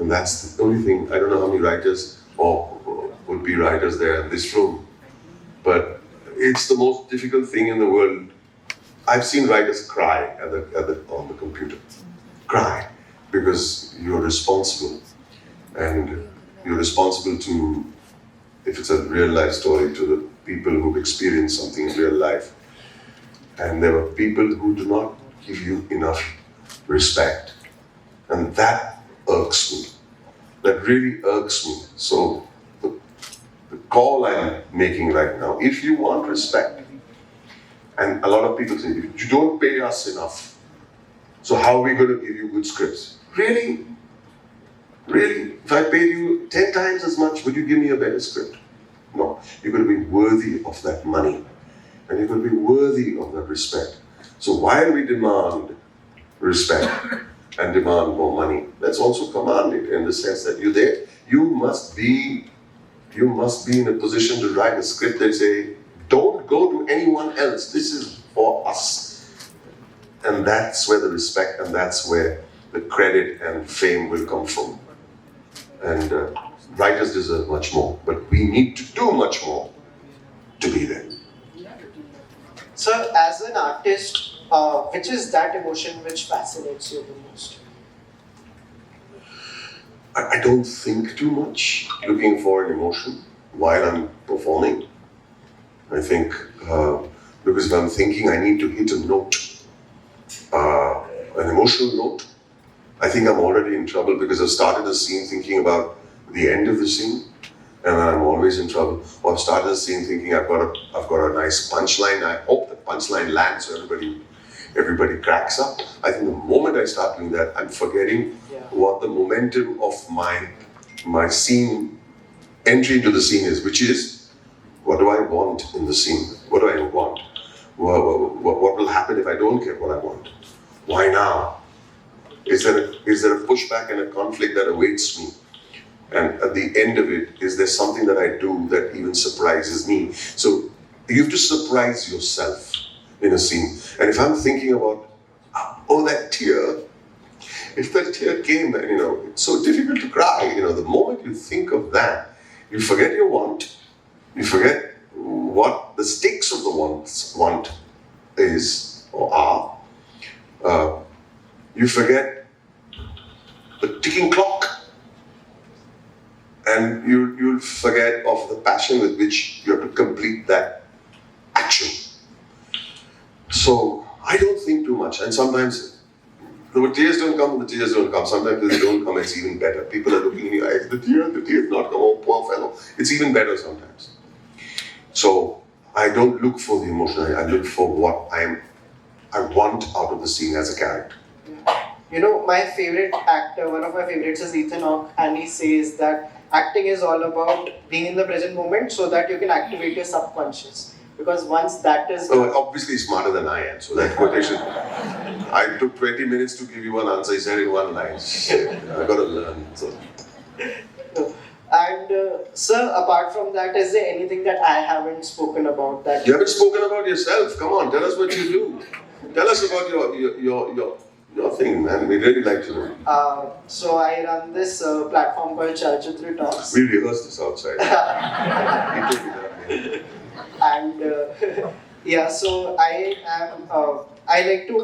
And that's the only thing. I don't know how many writers or would be writers there in this room, but it's the most difficult thing in the world. I've seen writers cry on the computer. Cry because you're responsible, and you're responsible to, if it's a real life story, to the people who've experienced something in real life. And there are people who do not give you enough respect. And that irks me. That really irks me. So the call I'm making right now, if you want respect, and a lot of people say, you don't pay us enough, so how are we going to give you good scripts? Really? Really? If I paid you 10 times as much, would you give me a better script? No. You're going to be worthy of that money. And you're going to be worthy of that respect. So while we demand respect and demand more money, let's also command it in the sense that you're there. You must be in a position to write a script that say, don't go to anyone else. This is for us. And that's where the respect and that's where the credit and fame will come from. And writers deserve much more, but we need to do much more to be there. So, as an artist, which is that emotion which fascinates you the most? I don't think too much looking for an emotion while I'm performing. I think because if I'm thinking, I need to hit a note, an emotional note. I think I'm already in trouble because I've started a scene thinking about the end of the scene, and then I'm always in trouble. Or I've started a scene thinking I've got a nice punchline. I hope the punchline lands so everybody cracks up. I think the moment I start doing that, I'm forgetting what the momentum of my scene entry into the scene is, which is, what do I want in the scene? What do I want? What will happen if I don't get what I want? Why now? Is there a pushback and a conflict that awaits me? And at the end of it, is there something that I do that even surprises me? So you have to surprise yourself in a scene. And if I'm thinking about, that tear, if that tear came, then, it's so difficult to cry. The moment you think of that, you forget your want, you forget what the stakes of the want is or are. You forget the ticking clock, and you'll forget of the passion with which you have to complete that action. So I don't think too much, and sometimes the tears don't come, the tears don't come. Sometimes if they don't come, it's even better. People are looking in your eyes, the tears not come, oh poor fellow. It's even better sometimes. So I don't look for the emotion, I look for what I want out of the scene as a character. My favorite actor, one of my favorites is Ethan Hawke, and he says that acting is all about being in the present moment so that you can activate your subconscious. Because once that is... obviously he's smarter than I am, so that quotation... I took 20 minutes to give you one answer, he said in one line. Shit, I gotta learn. So. And sir, apart from that, is there anything that I haven't spoken about that... You haven't spoken about yourself, come on, tell us what you do. Tell us about your thing, man. We'd really like to know. So I run this platform called Chalachitra Talks. We rehearsed this outside. He told me that. And so I like to.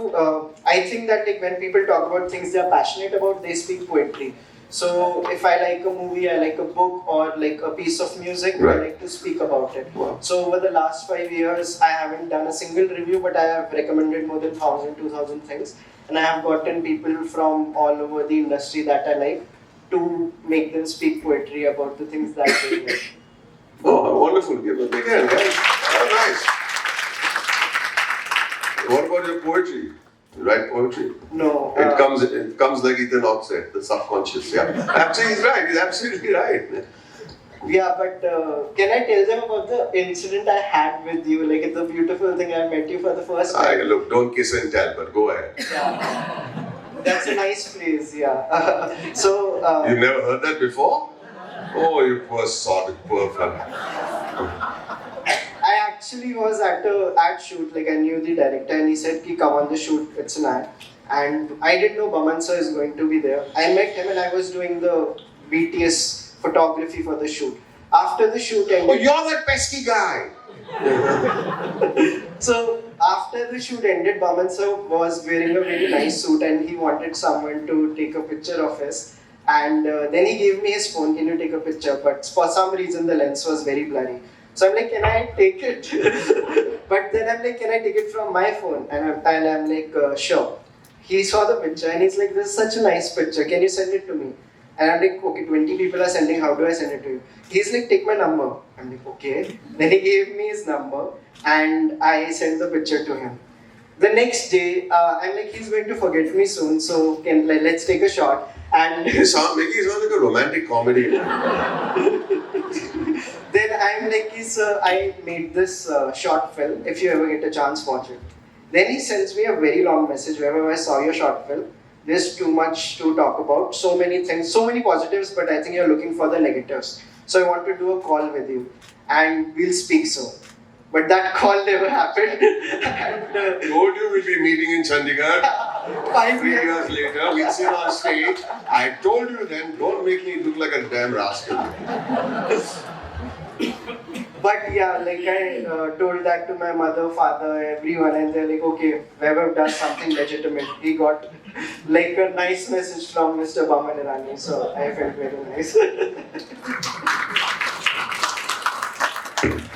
I think that when people talk about things they are passionate about, they speak poetry. So if I like a movie, I like a book, or like a piece of music, I like to speak about it. Wow. So over the last 5 years, I haven't done a single review, but I have recommended more than 1,000, 2,000 things. And I have gotten people from all over the industry that I like to make them speak poetry about the things that they like. Oh, wonderful. Give a big hand, guys. Oh, nice. What about your poetry? You write poetry? No. It comes like Ethan Hawke said, the subconscious. Yeah. Absolutely, he's right. He's absolutely right. Yeah, but can I tell them about the incident I had with you? Like, it's a beautiful thing. I met you for the first time. Look, don't kiss and tell, but go ahead. Yeah. That's a nice phrase, yeah. You've never heard that before? Oh, you poor sod, poor fellow. I actually was at a ad shoot, like I knew the director and he said, "Ki come on the shoot, it's an ad." and I didn't know Baman sir is going to be there. I met him and I was doing the BTS photography for the shoot. After the shoot Oh, ended, you're that pesky guy. so after the shoot ended, Baman sir was wearing a very nice suit and he wanted someone to take a picture of his. And then he gave me his phone, can you take a picture? But for some reason the lens was very blurry. So I'm like, can I take it? But then I'm like, can I take it from my phone? And I'm like, sure. He saw the picture and he's like, this is such a nice picture, can you send it to me? And I'm like, okay, 20 people are sending, how do I send it to you? He's like, take my number. I'm like, okay. Then he gave me his number and I sent the picture to him. The next day, I'm like, he's going to forget me soon, so let's take a shot. And Making it sound like a romantic comedy. then I'm like, I made this short film. If you ever get a chance, watch it. Then he sends me a very long message. Wherever I saw your short film, there's too much to talk about. So many things, so many positives, but I think you're looking for the negatives. So I want to do a call with you, and we'll speak soon. But that call never happened. And, Told you we'll be meeting in Chandigarh. 5 3 years. years later, we'll sit on stage. I told you then, don't make me look like a damn rascal. But yeah, like I told that to my mother, father, everyone, and they're like, okay, Vaibhav does something legitimate. He got like a nice message from Mr. Baman Irani, so I felt very nice.